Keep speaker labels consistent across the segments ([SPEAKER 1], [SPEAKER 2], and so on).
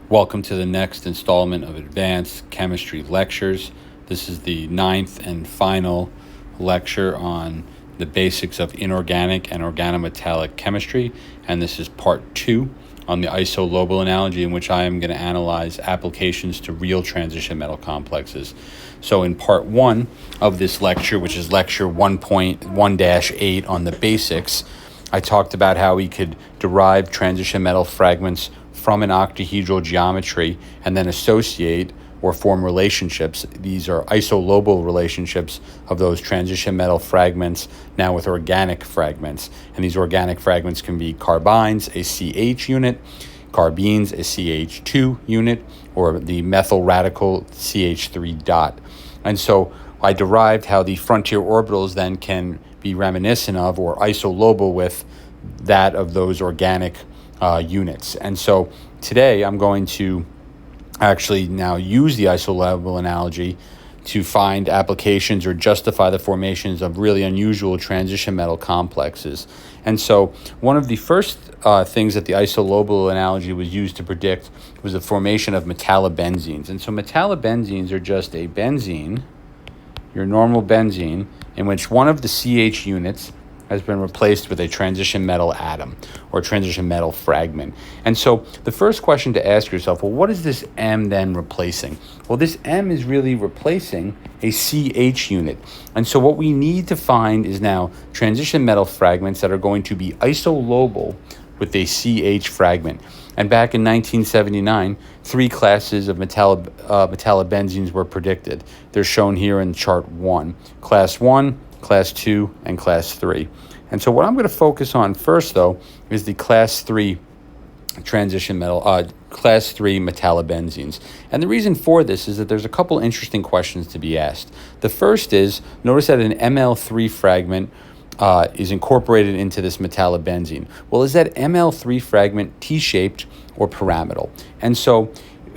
[SPEAKER 1] Welcome to the next installment of Advanced Chemistry Lectures. This is the 9th and final lecture on the basics of inorganic and organometallic chemistry, and this is part 2 on the isolobal analogy, in which I am going to analyze applications to real transition metal complexes. So in part 1 of this lecture, which is lecture 1.1-8 on the basics, I talked about how we could derive transition metal fragments from an octahedral geometry and then associate or form relationships. These are isolobal relationships of those transition metal fragments now with organic fragments. And these organic fragments can be carbines, a CH unit, carbenes, a CH2 unit, or the methyl radical CH3 dot. And so I derived how the frontier orbitals then can be reminiscent of or isolobal with that of those organic units. And so today I'm going to actually now use the isolobal analogy to find applications or justify the formations of really unusual transition metal complexes. And so one of the first things that the isolobal analogy was used to predict was the formation of metallobenzenes. And so metallobenzenes are just a benzene, your normal benzene, in which one of the CH units has been replaced with a transition metal atom or transition metal fragment. And so the first question to ask yourself, well, what is this M then replacing? Well, this M is really replacing a CH unit. And so what we need to find is now transition metal fragments that are going to be isolobal with a CH fragment. And back in 1979, 3 classes of metallobenzenes were predicted. They're shown here in chart 1. Class 1, Class 2, and Class 3. And so what I'm going to focus on first, though, is the Class 3 Class 3 metallobenzenes. And the reason for this is that there's a couple interesting questions to be asked. The first is, notice that an ML3 fragment is incorporated into this metallobenzene. Well, is that ML3 fragment T-shaped or pyramidal? And so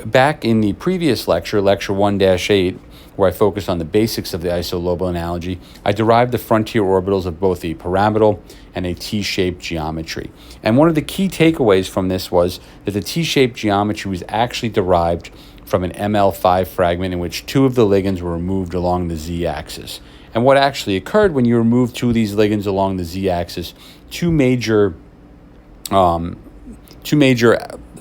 [SPEAKER 1] back in the previous lecture, lecture 1-8, where I focused on the basics of the isolobal analogy, I derived the frontier orbitals of both a pyramidal and a T-shaped geometry. And one of the key takeaways from this was that the T-shaped geometry was actually derived from an ML5 fragment in which 2 of the ligands were removed along the z-axis. And what actually occurred when you removed 2 of these ligands along the z-axis, two major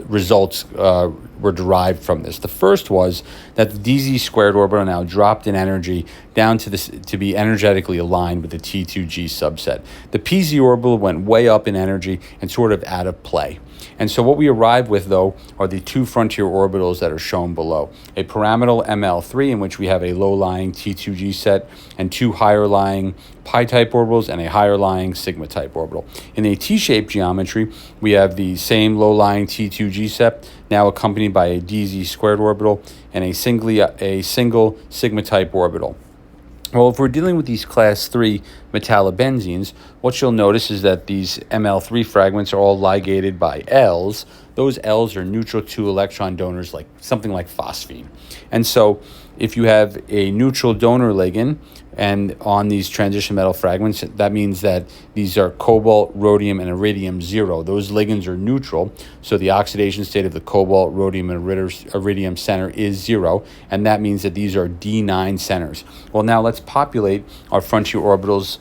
[SPEAKER 1] results were derived from this. The first was that the dz squared orbital now dropped in energy down to be energetically aligned with the T2G subset. The pz orbital went way up in energy and sort of out of play. And so what we arrive with, though, are the 2 frontier orbitals that are shown below. A pyramidal ML3, in which we have a low-lying T2G set, and 2 higher-lying pi-type orbitals and a higher-lying sigma-type orbital. In a T-shaped geometry, we have the same low-lying T2G set, now accompanied by a dz squared orbital and a single sigma-type orbital. Well, if we're dealing with these class 3 metallobenzenes, what you'll notice is that these ML3 fragments are all ligated by L's. Those L's are neutral 2 electron donors, like something like phosphine. And so if you have a neutral donor ligand and on these transition metal fragments, that means that these are cobalt, rhodium, and iridium 0. Those ligands are neutral, so the oxidation state of the cobalt, rhodium, and iridium center is 0, and that means that these are D9 centers. Well, now let's populate our frontier orbitals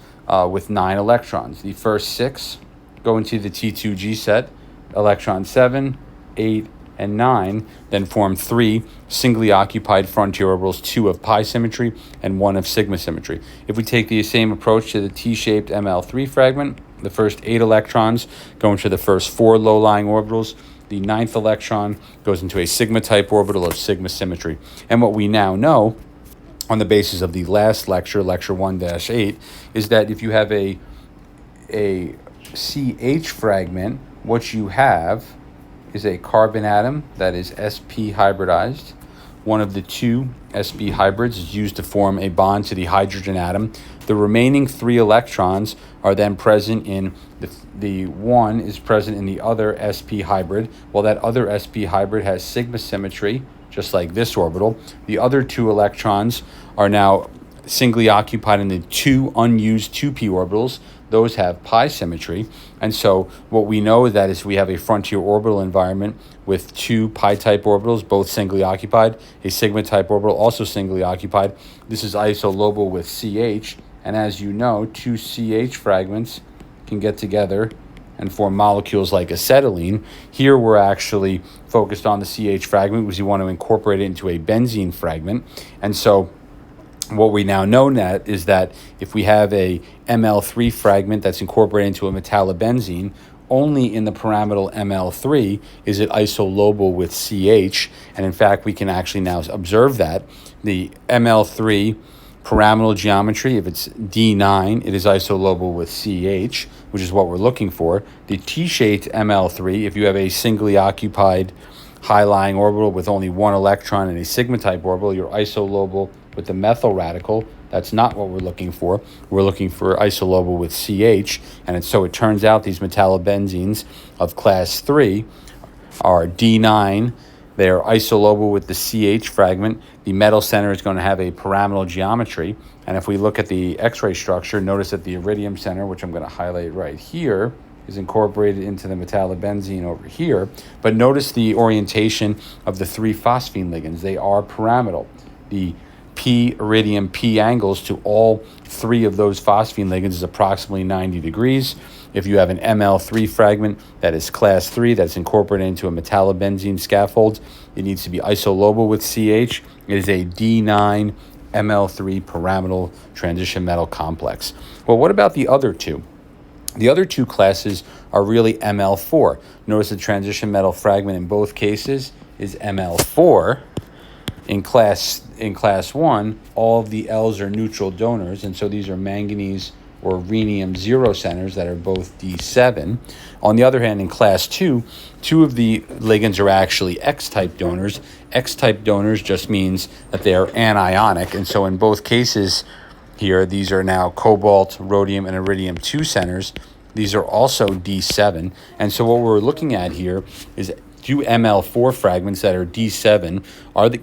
[SPEAKER 1] with 9 electrons. The first 6 go into the T2G set. Electron 7, 8, and 9 then form 3 singly occupied frontier orbitals, 2 of pi symmetry and 1 of sigma symmetry. If we take the same approach to the T-shaped ML3 fragment, the first 8 electrons go into the first 4 low-lying orbitals. The 9th electron goes into a sigma-type orbital of sigma symmetry. And what we now know, on the basis of the last lecture, lecture 1-8, is that if you have a CH fragment, what you have is a carbon atom that is sp hybridized. One of the 2 sp hybrids is used to form a bond to the hydrogen atom. The remaining 3 electrons are then present in the one is present in the other sp hybrid. While that other sp hybrid has sigma symmetry, just like this orbital, the other 2 electrons are now singly occupied in the 2 unused 2p orbitals. those have pi symmetry. And so what we know is that is we have a frontier orbital environment with two pi-type orbitals, both singly occupied, a sigma-type orbital also singly occupied. This is isolobal with CH, and as you know, two CH fragments can get together and form molecules like acetylene. Here we're actually focused on the CH fragment because we want to incorporate it into a benzene fragment. And so what we now know that is that if we have a ML3 fragment that's incorporated into a metallobenzene, only in the pyramidal ML3 is it isolobal with CH. And in fact, we can actually now observe that the ML3 pyramidal geometry, if it's D9, it is isolobal with CH, which is what we're looking for. The T-shaped ML3, if you have a singly occupied high-lying orbital with only one electron and a sigma-type orbital, you're isolobal with the methyl radical. That's not what we're looking for. We're looking for isolobal with CH, and so it turns out these metallobenzenes of class 3 are D9. They are isolobal with the CH fragment. The metal center is going to have a pyramidal geometry, and if we look at the X-ray structure, notice that the iridium center, which I'm going to highlight right here, is incorporated into the metallobenzene over here. But notice the orientation of the three phosphine ligands. They are pyramidal. The P iridium P angles to all three of those phosphine ligands is approximately 90 degrees. If you have an ML3 fragment that is class 3 that's incorporated into a metallobenzene scaffold, it needs to be isolobal with CH. It is a D9 ML3 pyramidal transition metal complex. Well, what about the other two? The other two classes are really ML4. Notice the transition metal fragment in both cases is ML4. In class 1, all of the L's are neutral donors, and so these are manganese or rhenium zero centers that are both D7. On the other hand, in class 2, two of the ligands are actually X-type donors. X-type donors just means that they are anionic, and so in both cases here, these are now cobalt, rhodium, and iridium 2 centers. These are also D7, and so what we're looking at here is two ML4 fragments that are D7,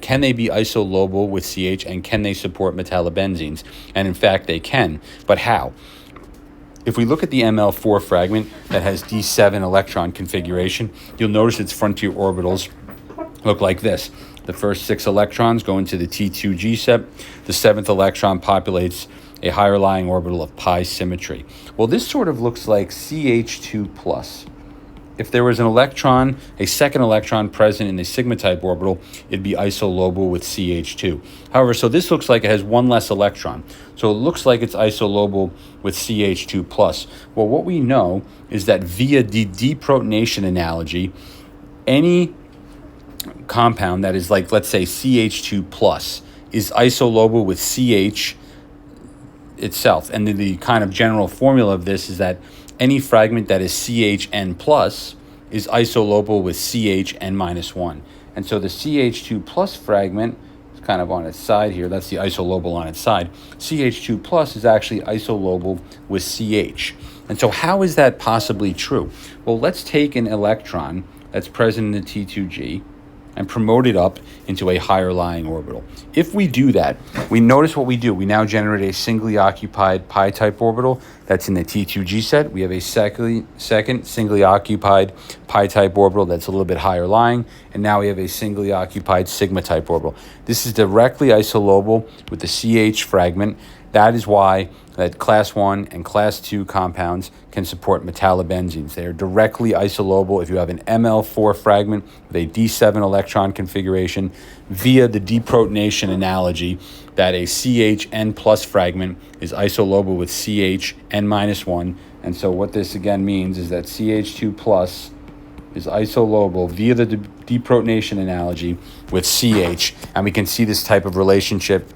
[SPEAKER 1] can they be isolobal with CH, and can they support metallobenzenes? And in fact, they can. But how? If we look at the ML4 fragment that has D7 electron configuration, you'll notice its frontier orbitals look like this. The first 6 electrons go into the T2G set. The 7th electron populates a higher lying orbital of pi symmetry. Well, this sort of looks like CH2+. If there was an electron, a second electron present in the sigma-type orbital, it'd be isolobal with CH2. However, so this looks like it has one less electron. So it looks like it's isolobal with CH2+. Well, what we know is that via the deprotonation analogy, any compound that is like, let's say, CH2+, is isolobal with CH itself. And the kind of general formula of this is that any fragment that is CHN plus is isolobal with CHN minus 1. And so the CH2 plus fragment is kind of on its side here. That's the isolobal on its side. CH2 plus is actually isolobal with CH. And so how is that possibly true? Well, let's take an electron that's present in the T2G and promote it up into a higher lying orbital. If we do that, we notice what we do. We now generate a singly occupied pi-type orbital that's in the T2G set. We have a second singly occupied pi-type orbital that's a little bit higher lying, and now we have a singly occupied sigma-type orbital. This is directly isolobal with the CH fragment. That is why that class 1 and class 2 compounds can support metallobenzenes. They are directly isolobal if you have an ML4 fragment with a D7 electron configuration via the deprotonation analogy that a CHN plus fragment is isolobal with CHN minus 1. And so what this again means is that CH2 plus is isolobal via the deprotonation analogy with CH. And we can see this type of relationship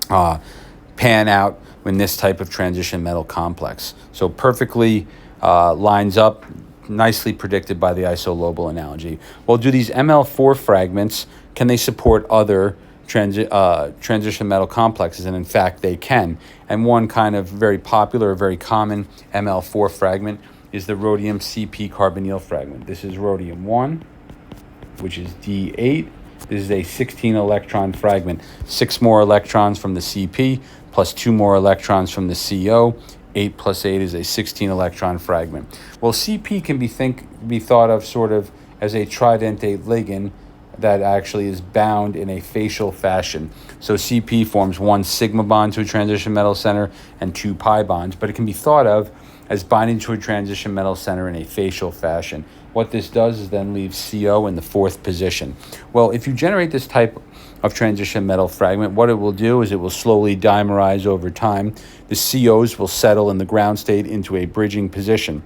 [SPEAKER 1] pan out in this type of transition metal complex. So perfectly lines up, nicely predicted by the isolobal analogy. Well, do these ML4 fragments, can they support other transition metal complexes? And in fact, they can. And one kind of very popular, very common ML4 fragment is the rhodium CP carbonyl fragment. This is rhodium 1, which is D8. This is a 16 electron fragment. 6 more electrons from the CP plus 2 more electrons from the CO. 8 plus 8 is a 16 electron fragment. Well, CP can be thought of sort of as a tridentate ligand that actually is bound in a facial fashion. So CP forms one sigma bond to a transition metal center and two pi bonds, but it can be thought of as binding to a transition metal center in a facial fashion. What this does is then leave CO in the fourth position. Well, if you generate this type of transition metal fragment, what it will do is it will slowly dimerize over time. The COs will settle in the ground state into a bridging position.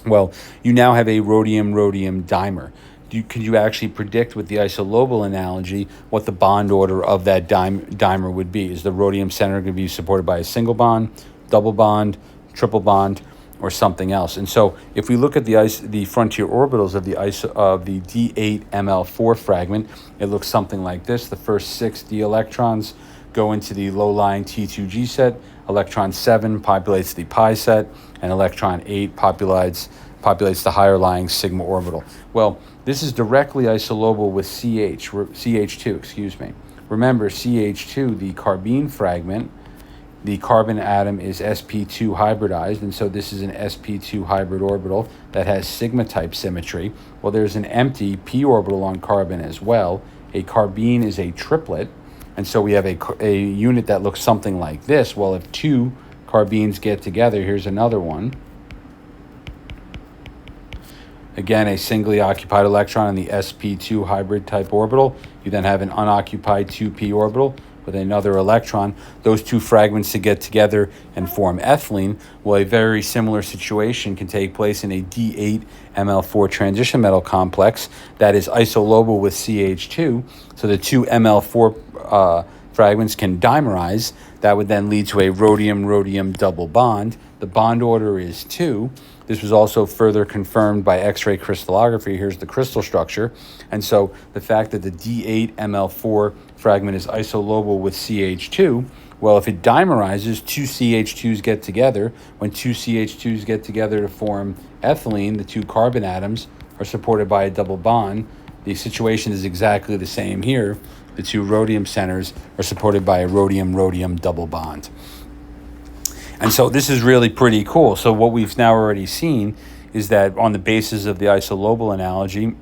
[SPEAKER 1] Well, you now have a rhodium-rhodium dimer. Can you actually predict with the isolobal analogy what the bond order of that dimer would be? Is the rhodium center going to be supported by a single bond, double bond, triple bond, or something else? And so if we look at the frontier orbitals of the D8 ML4 fragment, it looks something like this. The first 6 d electrons go into the low-lying T2G set, electron 7 populates the pi set, and electron 8 populates the higher-lying sigma orbital. Well, this is directly isolobal with CH2. Remember, CH2, the carbene fragment, the carbon atom is sp2 hybridized, and so this is an sp2 hybrid orbital that has sigma-type symmetry. Well, there's an empty p orbital on carbon as well. A carbene is a triplet, and so we have a unit that looks something like this. Well, if two carbenes get together, here's another one. Again, a singly occupied electron in the sp2 hybrid type orbital. You then have an unoccupied 2p orbital with another electron. Those two fragments to get together and form ethylene. Well, a very similar situation can take place in a D8 ML4 transition metal complex that is isolobal with CH2. So the two ML4 fragments can dimerize. That would then lead to a rhodium-rhodium double bond. The bond order is 2. This was also further confirmed by X-ray crystallography. Here's the crystal structure. And so the fact that the D8 ML4 fragment is isolobal with CH2, well, if it dimerizes, two CH2s get together. When two CH2s get together to form ethylene, the two carbon atoms are supported by a double bond. The situation is exactly the same here. The two rhodium centers are supported by a rhodium-rhodium double bond. And so this is really pretty cool. So what we've now already seen is that on the basis of the isolobal analogy,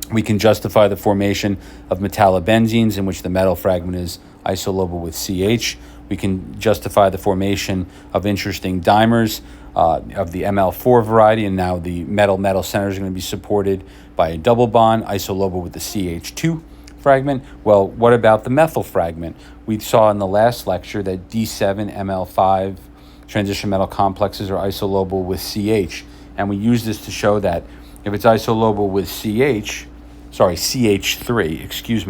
[SPEAKER 1] we can justify the formation of metallobenzenes in which the metal fragment is isolobal with CH. We can justify the formation of interesting dimers of the ML4 variety, and now the metal-metal center is going to be supported by a double bond isolobal with the CH2 fragment. Well, what about the methyl fragment? We saw in the last lecture that D7 ML5 transition metal complexes are isolobal with CH, and we use this to show that if it's isolobal with CH3,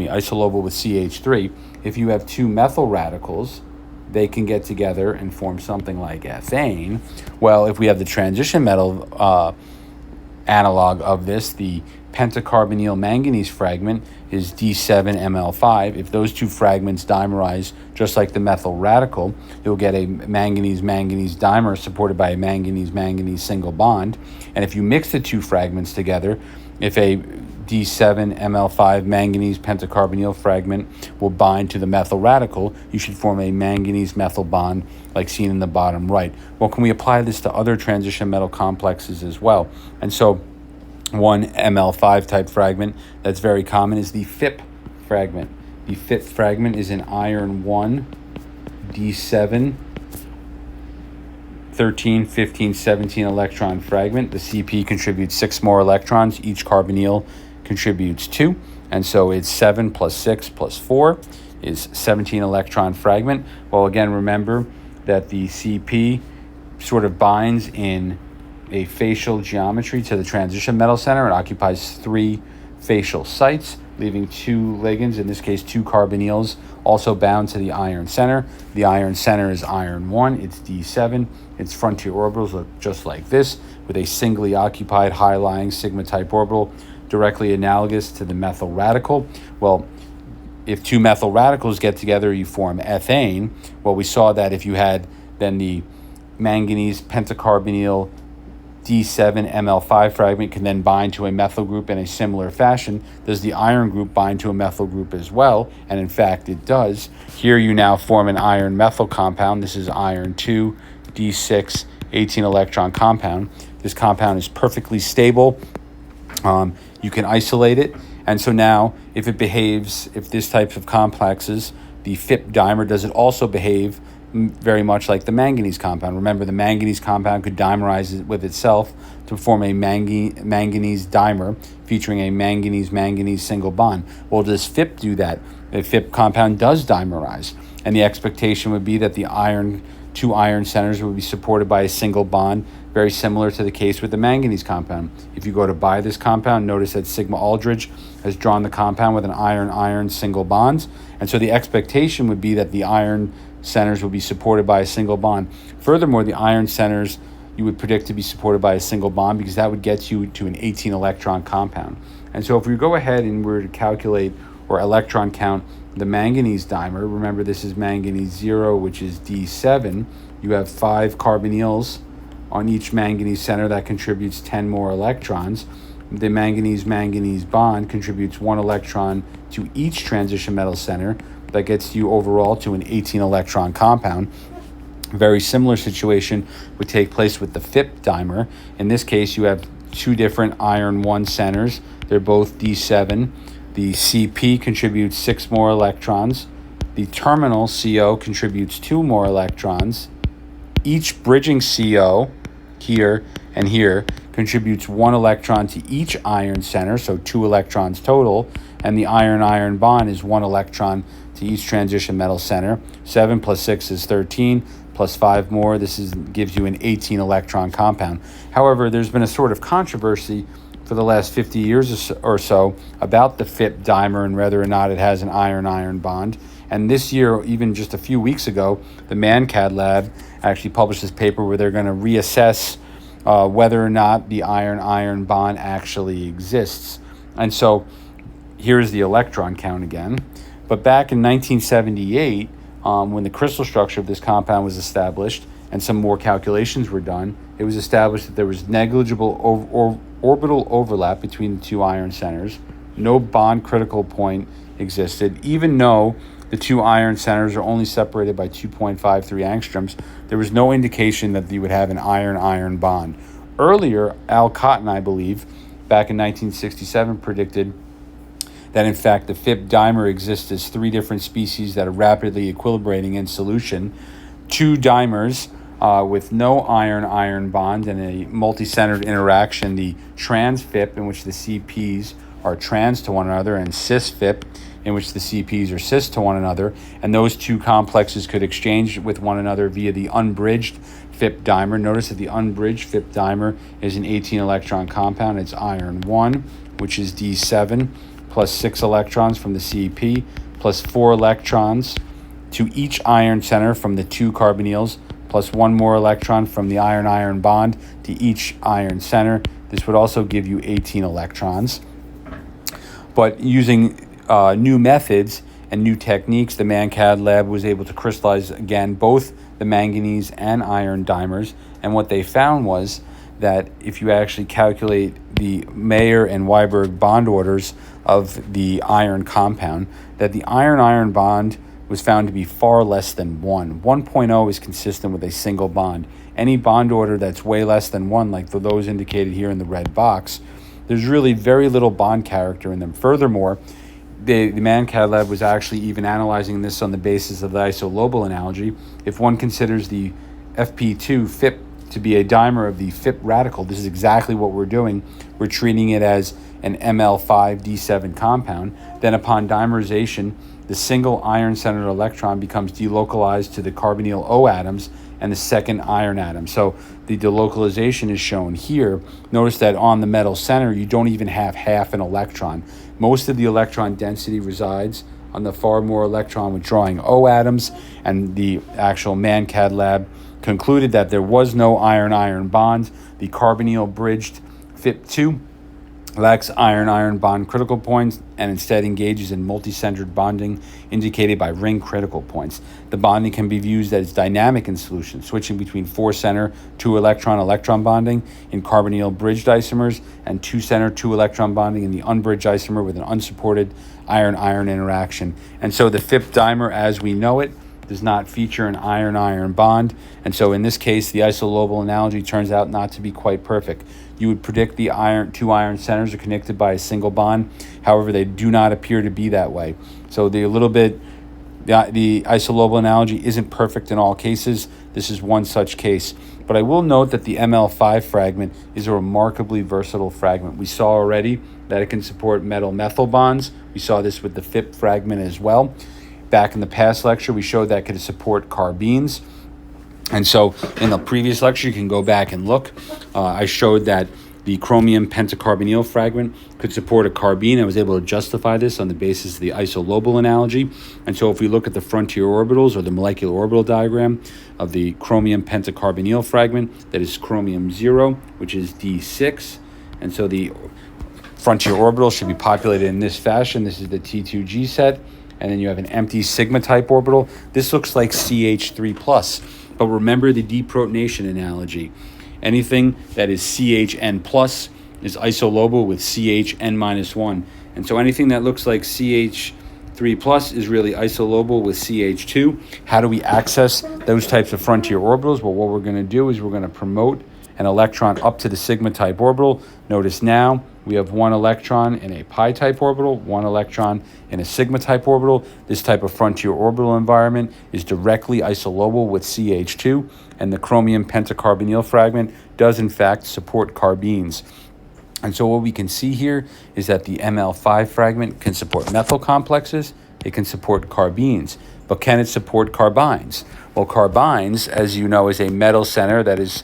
[SPEAKER 1] isolobal with CH3, if you have two methyl radicals, they can get together and form something like ethane. Well, if we have the transition metal analog of this, the pentacarbonyl manganese fragment is D7 ML5. If those two fragments dimerize just like the methyl radical, you'll get a manganese-manganese dimer supported by a manganese-manganese single bond. And if you mix the two fragments together, if a D7 ML5 manganese pentacarbonyl fragment will bind to the methyl radical, you should form a manganese methyl bond like seen in the bottom right. Well, can we apply this to other transition metal complexes as well? And so one ML5 type fragment that's very common is the FIP fragment. The FIP fragment is an iron 1 D7 13, 15, 17 electron fragment. The CP contributes 6 more electrons. Each carbonyl contributes 2. And so it's 7 plus 6 plus 4 is 17 electron fragment. Well, again, remember that the CP sort of binds in a facial geometry to the transition metal center. It occupies 3 facial sites, leaving 2 ligands, in this case 2 carbonyls, also bound to the iron center. The iron center is iron 1, it's D7. Its frontier orbitals look just like this, with a singly occupied high-lying sigma-type orbital directly analogous to the methyl radical. Well, if 2 methyl radicals get together, you form ethane. Well, we saw that if you had then the manganese pentacarbonyl D7 ML5 fragment can then bind to a methyl group in a similar fashion. Does the iron group bind to a methyl group as well? And in fact, it does. Here you now form an iron methyl compound. This is iron 2 D6 18 electron compound. This compound is perfectly stable. You can isolate it. And so now if this type of complexes, the FIP dimer, does it also behave very much like the manganese compound? Remember, the manganese compound could dimerize it with itself to form a manganese dimer featuring a manganese-manganese single bond. Well, does FIP do that? The FIP compound does dimerize. And the expectation would be that the two iron centers would be supported by a single bond, very similar to the case with the manganese compound. If you go to buy this compound, notice that Sigma Aldrich has drawn the compound with an iron-iron single bonds. And so the expectation would be that the iron centers would be supported by a single bond. Furthermore, the iron centers you would predict to be supported by a single bond, because that would get you to an 18 electron compound. And so if we go ahead and we're to calculate or electron count the manganese dimer, remember this is manganese 0, which is D7. You have 5 carbonyls on each manganese center. That contributes 10 more electrons. The manganese-manganese bond contributes 1 electron to each transition metal center. That gets you overall to an 18 electron compound. Very similar situation would take place with the FIP dimer. In this case, you have 2 different iron 1 centers. They're both D7. The CP contributes 6 more electrons. The terminal CO contributes 2 more electrons. Each bridging CO, here and here, contributes 1 electron to each iron center, so 2 electrons total. And the iron-iron bond is 1 electron to each transition metal center. 7 plus 6 is 13, plus 5 more. Gives you an 18 electron compound. However, there's been a sort of controversy for the last 50 years or so about the FIP dimer and whether or not it has an iron-iron bond. And this year, even just a few weeks ago, the ManCAD lab actually published this paper where they're going to reassess whether or not the iron-iron bond actually exists. And so here's the electron count again. But back in 1978, when the crystal structure of this compound was established and some more calculations were done, it was established that there was negligible orbital overlap between the 2 iron centers. No bond critical point existed. Even though the 2 iron centers are only separated by 2.53 angstroms, there was no indication that you would have an iron-iron bond. Earlier, Al Cotton, I believe, back in 1967, predicted that in fact the FIP dimer exists as 3 different species that are rapidly equilibrating in solution. 2 dimers with no iron-iron bond and a multi-centered interaction, the trans-FIP, in which the CPs are trans to one another, and cis-FIP, in which the CPs are cis to one another, and those 2 complexes could exchange with one another via the unbridged FIP dimer. Notice that the unbridged FIP dimer is an 18 electron compound. It's iron 1, which is D7, plus 6 electrons from the CP, plus 4 electrons to each iron center from the 2 carbonyls, plus 1 more electron from the iron-iron bond to each iron center. This would also give you 18 electrons. But using new methods and new techniques, the ManCAD lab was able to crystallize, again, both the manganese and iron dimers. And what they found was that if you actually calculate the Mayer and Weiberg bond orders of the iron compound, that the iron-iron bond was found to be far less than 1. 1.0 is consistent with a single bond. Any bond order that's way less than 1, like those indicated here in the red box, there's really very little bond character in them. Furthermore, the ManCAD lab was actually even analyzing this on the basis of the Isolobal Analogy. If one considers the FP2 FIP to be a dimer of the FIP radical, this is exactly what we're doing. We're treating it as an ML5D7 compound. Then upon dimerization, the single iron-centered electron becomes delocalized to the carbonyl O atoms and the second iron atom. So the delocalization is shown here. Notice that on the metal center, you don't even have half an electron. Most of the electron density resides on the far more electron withdrawing O atoms, and the actual ManCAD lab concluded that there was no iron-iron bond. The carbonyl bridged FIP2 lacks iron-iron bond critical points and instead engages in multi-centered bonding indicated by ring critical points. The bonding can be used as dynamic in solution, switching between 4-center 2-electron bonding in carbonyl bridged isomers and 2-center 2-electron bonding in the unbridged isomer with an unsupported iron-iron interaction. And so the FIP dimer as we know it does not feature an iron-iron bond. And so in this case, the isolobal analogy turns out not to be quite perfect. You would predict the two iron centers are connected by a single bond. However, they do not appear to be that way. So the isolobal analogy isn't perfect in all cases. This is one such case. But I will note that the ML5 fragment is a remarkably versatile fragment. We saw already that it can support metal-methyl bonds. We saw this with the FIP fragment as well. Back in the past lecture, we showed that it could support carbenes. And so in the previous lecture, you can go back and look. I showed that the chromium pentacarbonyl fragment could support a carbene. I was able to justify this on the basis of the isolobal analogy. And so if we look at the frontier orbitals or the molecular orbital diagram of the chromium pentacarbonyl fragment, that is chromium 0, which is D6. And so the frontier orbital should be populated in this fashion. This is the T2G set. And then you have an empty sigma type orbital. This looks like CH3+. But remember the deprotonation analogy. Anything that is CHN plus is isolobal with CHN minus 1. And so anything that looks like CH3 plus is really isolobal with CH2. How do we access those types of frontier orbitals? Well, what we're going to do is we're going to promote an electron up to the sigma type orbital. Notice now we have one electron in a pi type orbital, one electron in a sigma type orbital. This type of frontier orbital environment is directly isolobal with CH2, and the chromium pentacarbonyl fragment does in fact support carbenes. And so what we can see here is that the ML5 fragment can support methyl complexes, it can support carbenes, but can it support carbynes? Well, carbynes, as you know, is a metal center that is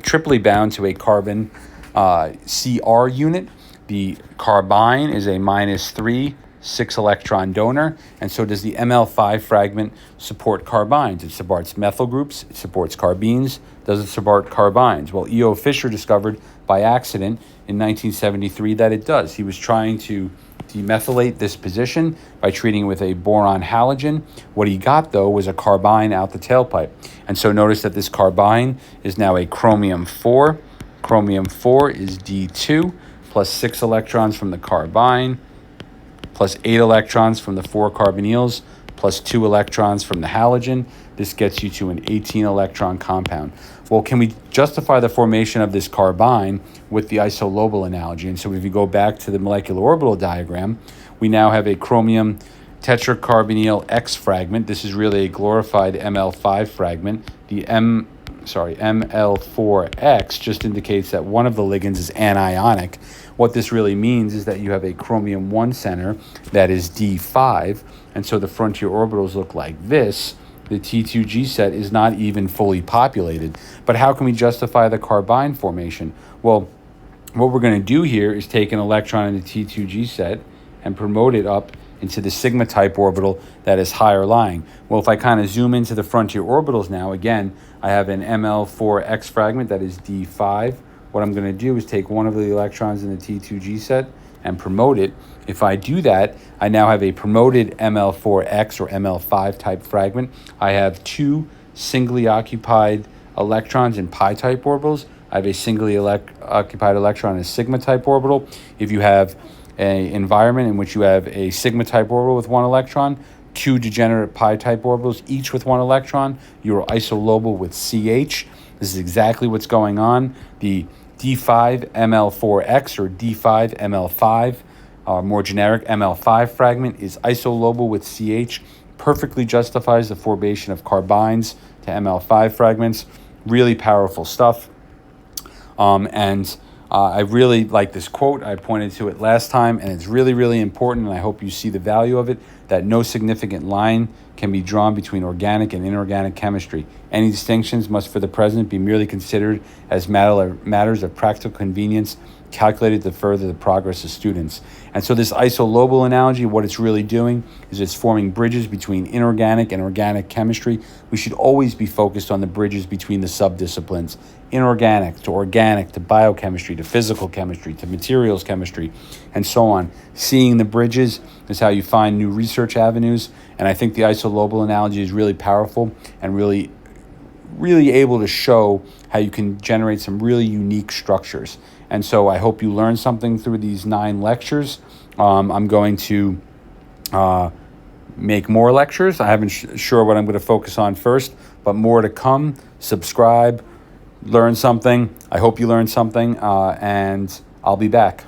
[SPEAKER 1] triply bound to a carbon CR unit. The carbyne is a -3 6-electron donor, and so does the ML5 fragment support carbynes. It supports methyl groups, it supports carbenes. Does it support carbynes? Well, E.O. Fischer discovered by accident in 1973 that it does. He was trying to demethylate this position by treating it with a boron halogen. What he got, though, was a carbyne out the tailpipe. And so notice that this carbyne is now a chromium 4. Chromium 4 is D2, plus 6 electrons from the carbyne, plus 8 electrons from the 4 carbonyls, plus 2 electrons from the halogen. This gets you to an 18-electron compound. Well, can we justify the formation of this carbyne with the isolobal analogy? And so if you go back to the molecular orbital diagram, we now have a chromium tetracarbonyl X fragment. This is really a glorified ML5 fragment. The ML4X just indicates that one of the ligands is anionic. What this really means is that you have a chromium 1 center that is D5, and so the frontier orbitals look like this. The T2G set is not even fully populated. But how can we justify the carbyne formation? Well, what we're going to do here is take an electron in the T2G set and promote it up into the sigma type orbital that is higher lying. Well, if I kind of zoom into the frontier orbitals now, again, I have an ML4X fragment that is D5. What I'm going to do is take one of the electrons in the T2G set and promote it. If I do that, I now have a promoted ML4X or ML5 type fragment. I have 2 singly occupied electrons in pi type orbitals. I have a singly occupied electron in a sigma type orbital. If you have an environment in which you have a sigma type orbital with 1 electron, 2 degenerate pi type orbitals, each with 1 electron, you are isolobal with CH. This is exactly what's going on. The D5 ML4X or D5 ML5, more generic ML5 fragment, is isolobal with CH, perfectly justifies the formation of carbynes to ML5 fragments. Really powerful stuff. I really like this quote. I pointed to it last time, and it's really, really important, and I hope you see the value of it, that no significant line can be drawn between organic and inorganic chemistry. Any distinctions must for the present be merely considered as matters of practical convenience calculated to further the progress of students. And so this isolobal analogy, what it's really doing is it's forming bridges between inorganic and organic chemistry. We should always be focused on the bridges between the subdisciplines, inorganic to organic to biochemistry to physical chemistry to materials chemistry and so on. Seeing the bridges is how you find new research avenues, and I think the isolobal analogy is really powerful and really able to show how you can generate some really unique structures. And so I hope you learned something through these 9 lectures. I'm going to make more lectures. I haven't sure what I'm going to focus on first, but more to come. Subscribe, learn something. I hope you learned something, and I'll be back.